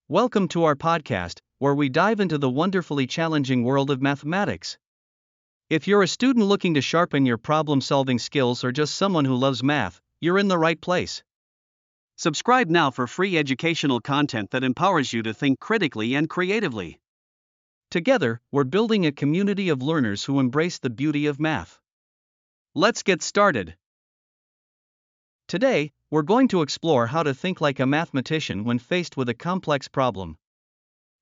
Welcome to our podcast, where we dive into the wonderfully challenging world of mathematics. If you're a student looking to sharpen your problem solving skills or just someone who loves math, you're in the right place. Subscribe now for free educational content that empowers you to think critically and creatively. Together, we're building a community of learners who embrace the beauty of math. Let's get started. Today, we're going to explore how to think like a mathematician when faced with a complex problem.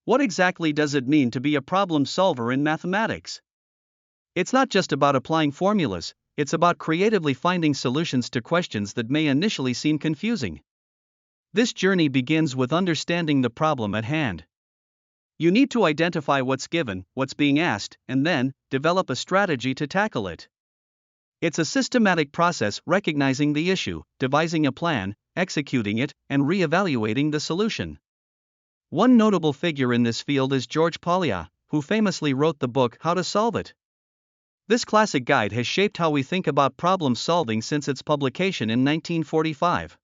What exactly does it mean to be a problem solver in mathematics? It's not just about applying formulas, it's about creatively finding solutions to questions that may initially seem confusing. This journey begins with understanding the problem at hand. You need to identify what's given, what's being asked, and then develop a strategy to tackle it. It's a systematic process recognizing the issue, devising a plan, executing it, and re-evaluating the solution. One notable figure in this field is George Polya, who famously wrote the book How to Solve It. This classic guide has shaped how we think about problem solving since its publication in 1945.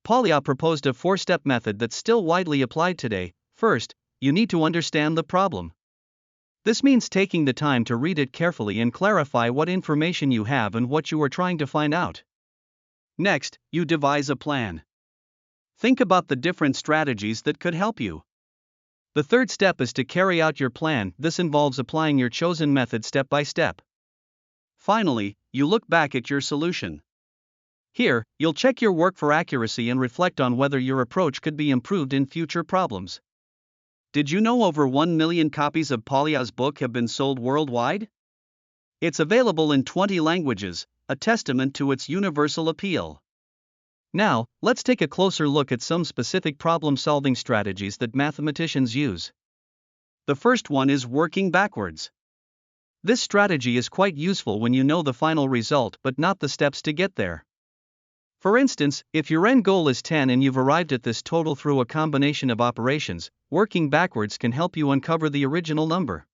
Polya proposed a four-step method that's still widely applied today. First, you need to understand the problem. This means taking the time to read it carefully and clarify what information you have and what you are trying to find out. Next, you devise a plan. Think about the different strategies that could help you. The third step is to carry out your plan. This involves applying your chosen method step by step. Finally, you look back at your solution. Here, you'll check your work for accuracy and reflect on whether your approach could be improved in future problems. Did you know over 1 million copies of Polya's book have been sold worldwide? It's available in 20 languages, a testament to its universal appeal. Now, let's take a closer look at some specific problem-solving strategies that mathematicians use. The first one is working backwards. This strategy is quite useful when you know the final result but not the steps to get there. For instance, if your end goal is 10 and you've arrived at this total through a combination of operations, working backwards can help you uncover the original number.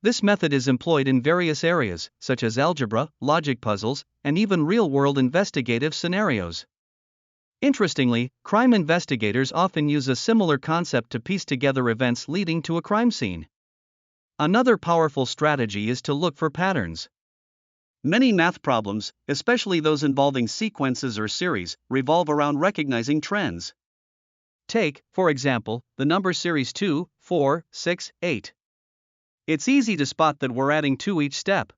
This method is employed in various areas, such as algebra, logic puzzles, and even real-world investigative scenarios. Interestingly, crime investigators often use a similar concept to piece together events leading to a crime scene. Another powerful strategy is to look for patterns. Many math problems, especially those involving sequences or series, revolve around recognizing trends. Take, for example, the number series 2, 4, 6, 8. It's easy to spot that we're adding 2 each step.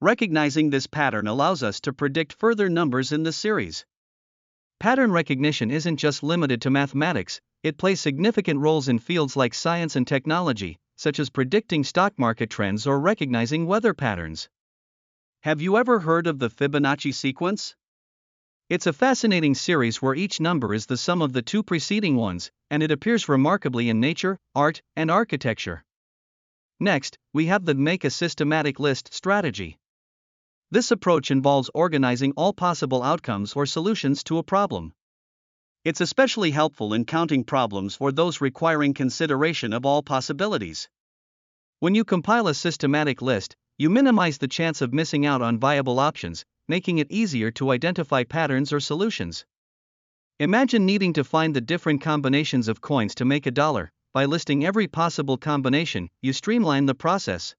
Recognizing this pattern allows us to predict further numbers in the series. Pattern recognition isn't just limited to mathematics, it plays significant roles in fields like science and technology, such as predicting stock market trends or recognizing weather patterns. Have you ever heard of the Fibonacci sequence? It's a fascinating series where each number is the sum of the 2 preceding ones, and it appears remarkably in nature, art, and architecture. Next, we have the make a systematic list strategy. This approach involves organizing all possible outcomes or solutions to a problem. It's especially helpful in counting problems or those requiring consideration of all possibilities. When you compile a systematic list, you minimize the chance of missing out on viable options, making it easier to identify patterns or solutions. Imagine needing to find the different combinations of coins to make $1. By listing every possible combination, you streamline the process.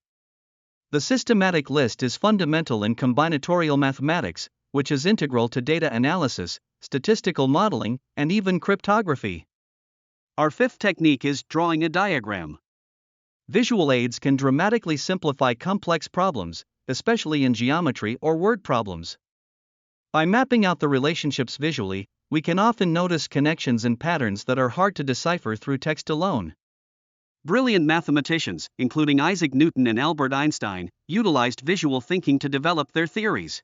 The systematic list is fundamental in combinatorial mathematics, which is integral to data analysis, statistical modeling, and even cryptography. Our fifth technique is drawing a diagram. Visual aids can dramatically simplify complex problems, especially in geometry or word problems. By mapping out the relationships visually, we can often notice connections and patterns that are hard to decipher through text alone. Brilliant mathematicians, including Isaac Newton and Albert Einstein, utilized visual thinking to develop their theories.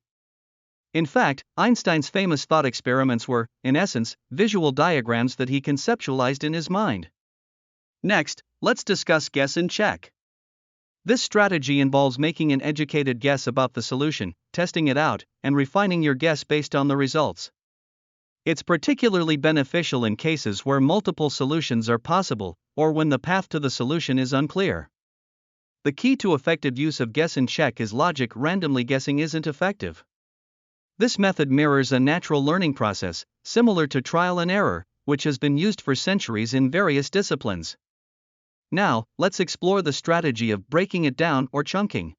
In fact, Einstein's famous thought experiments were, in essence, visual diagrams that he conceptualized in his mind. Next, let's discuss guess and check. This strategy involves making an educated guess about the solution, testing it out, and refining your guess based on the results. It's particularly beneficial in cases where multiple solutions are possible, or when the path to the solution is unclear. The key to effective use of guess and check is logic. Randomly guessing isn't effective. This method mirrors a natural learning process, similar to trial and error, which has been used for centuries in various disciplines. Now, let's explore the strategy of breaking it down or chunking.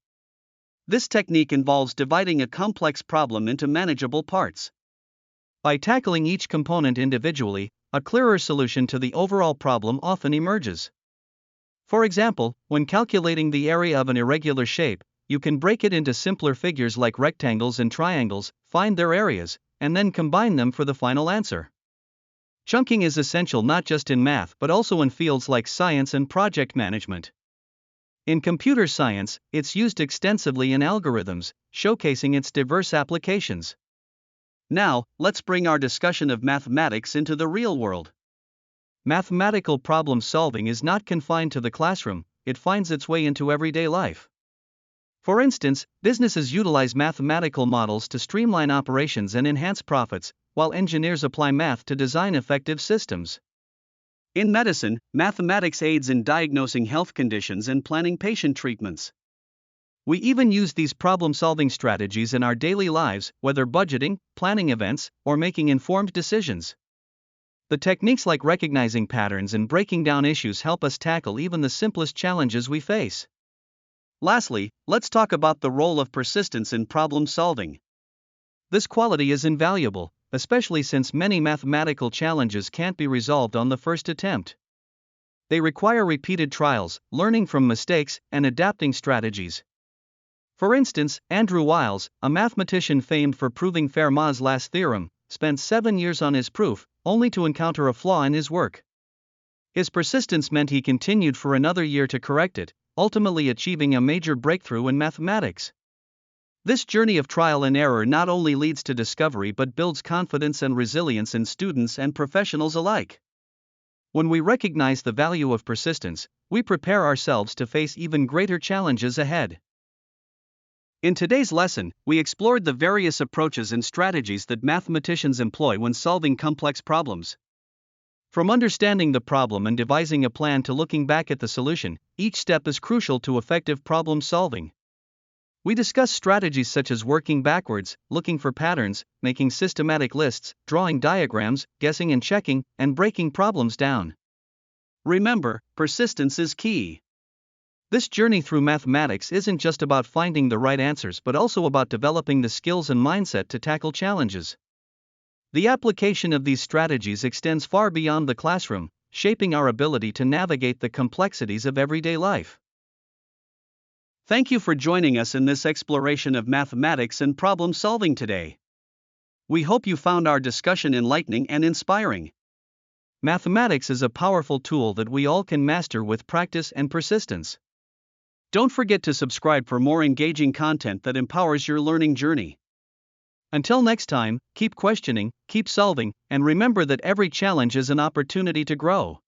This technique involves dividing a complex problem into manageable parts. By tackling each component individually, a clearer solution to the overall problem often emerges. For example, when calculating the area of an irregular shape, you can break it into simpler figures like rectangles and triangles, find their areas, and then combine them for the final answer. Chunking is essential not just in math but also in fields like science and project management. In computer science, it's used extensively in algorithms, showcasing its diverse applications. Now, let's bring our discussion of mathematics into the real world. Mathematical problem solving is not confined to the classroom, it finds its way into everyday life. For instance, businesses utilize mathematical models to streamline operations and enhance profits, while engineers apply math to design effective systems. In medicine, mathematics aids in diagnosing health conditions and planning patient treatments. We even use these problem-solving strategies in our daily lives, whether budgeting, planning events, or making informed decisions. The techniques like recognizing patterns and breaking down issues help us tackle even the simplest challenges we face. Lastly, let's talk about the role of persistence in problem solving. This quality is invaluable, especially since many mathematical challenges can't be resolved on the first attempt. They require repeated trials, learning from mistakes, and adapting strategies. For instance, Andrew Wiles, a mathematician famed for proving Fermat's last theorem, spent 7 years on his proof, only to encounter a flaw in his work. His persistence meant he continued for another year to correct it, ultimately achieving a major breakthrough in mathematics. This journey of trial and error not only leads to discovery but builds confidence and resilience in students and professionals alike. When we recognize the value of persistence, we prepare ourselves to face even greater challenges ahead. In today's lesson, we explored the various approaches and strategies that mathematicians employ when solving complex problems. From understanding the problem and devising a plan to looking back at the solution, each step is crucial to effective problem solving. We discussed strategies such as working backwards, looking for patterns, making systematic lists, drawing diagrams, guessing and checking, and breaking problems down. Remember, persistence is key. This journey through mathematics isn't just about finding the right answers but also about developing the skills and mindset to tackle challenges. The application of these strategies extends far beyond the classroom, shaping our ability to navigate the complexities of everyday life. Thank you for joining us in this exploration of mathematics and problem solving today. We hope you found our discussion enlightening and inspiring. Mathematics is a powerful tool that we all can master with practice and persistence. Don't forget to subscribe for more engaging content that empowers your learning journey. Until next time, keep questioning, keep solving, and remember that every challenge is an opportunity to grow.